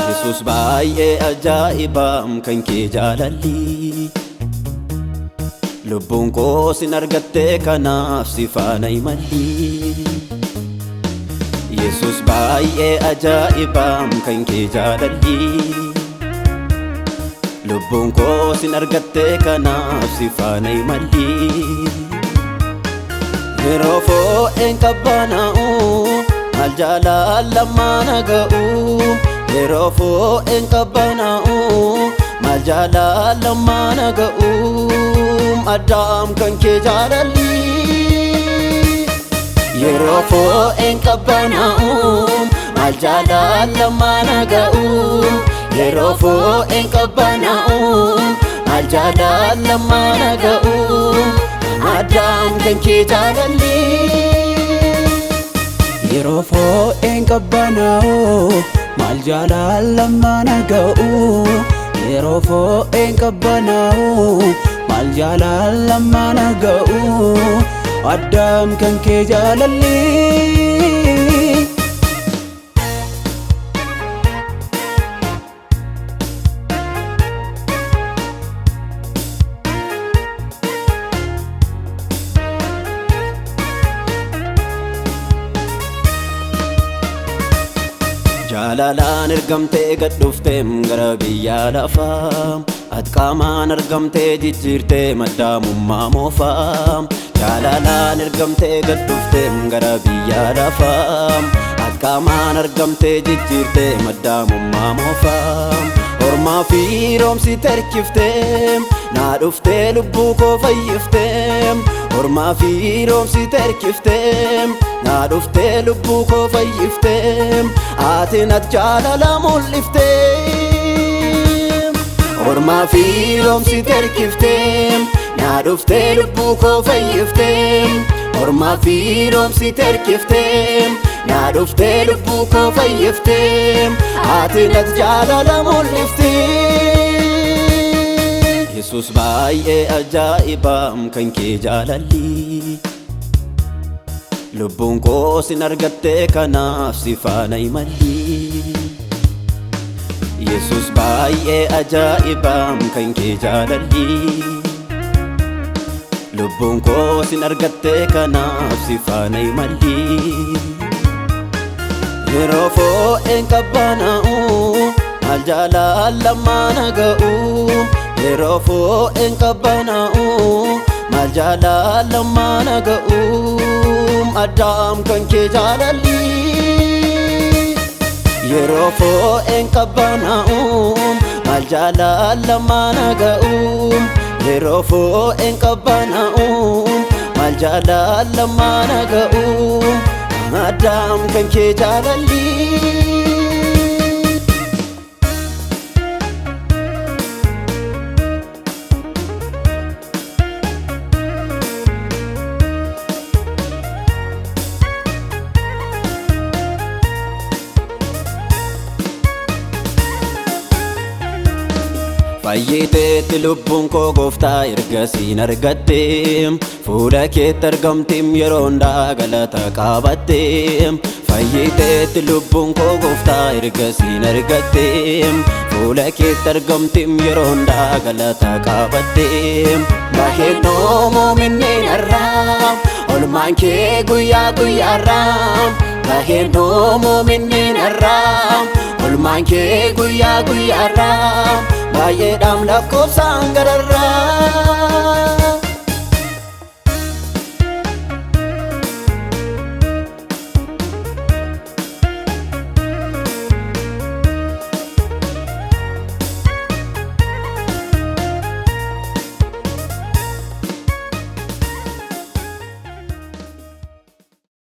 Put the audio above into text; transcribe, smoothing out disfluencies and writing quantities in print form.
Yesus baay'ee ajaa'ibaa kan kee jaalalli lubbuun koo sin argatte kanaaf si faana imalli. Yesus baay'ee ajaa'ibaa kan kee jaalalli lubbuun koo sin argatte kanaaf si faana imalli. Yeroo fo'een qabbanaa'u maal jaalala ga'u. Yeroo fo'een qabbanaa'u maal jaalala ga'u. Addaam kan kee jaalalli. Yeroo fo'een qabbanaa'u maal jaalala ga'u. Yeroo fo'een qabbanaa'u maal jaalala ga'u. Addaam kan kee jaalalli. Yeroo fo'een qabbanaa'u maal jaalala ga'u. Yeroo fo'een qabbanaa'u maal jaalala ga'u. Addaam kan kee jaalalli. Jaalalaan ergamtee gad dhufteem gara biyya lafaa. Ati qaamaan argamtee jijjiirtee maddaamummaa moofaa. Jaalalaan ergamtee gad dhufteem gara biyya lafaa. Ati qaamaan argamtee jijjiirtee maddaamummaa moofaa. Ormaa fi roomsi terkiftee naa dhuftee lubbuu koo fayyiftee. Ormaa fi roomsi terkiftee naa dhuftee lubbuu koo fayyiftee. Ati nat jaalala mul'iftee. Ormaa fi roomsi terkiftee naa dhuftee lubbuu koo fayyiftee. Ormaa fi roomsi terkiftee naa dhuftee lubbuu koo fayyiftee. Ati nat jaalala mul'iftee. Yesus baay'ee ajaa'ibaa kan kee jaalalli lubbuun koo sin argatte kanaaf si faana imalli. Yesus baay'ee ajaa'ibaa kan kee jaalalli lubbuun koo sin argatte kanaaf si faana imalli. Yeroo fo'een qabbanaa'u maal jaalala ga'u. Yeroo fo'een qabbanaa'u maal jaalala ga'u. Addaam kan kee jaalalli. Yeroo fo'een qabbanaa'u maal jaalala ga'u. Yeroo fo'een qabbanaa'u maal jaalala ga'u. Addaam kan kee jaalalli. Fayyiteetti lubbuun koo gooftaa erga siin argatteem. Fuula keetti argamteem yeroo hundaa galata qabatteem. Fayyiteetti lubbuun koo gooftaa erga siin argatteem. Fuula keetti argamteem yeroo hundaa galata qabatteem. Baheennoo moominneen arraam olmaan kee guyyaa guyyaarraam. Baheennoo moominneen arraam olmaan kee guyyaa guyyaarraam. Baay'eedhaam lakkoofsaan gararraa.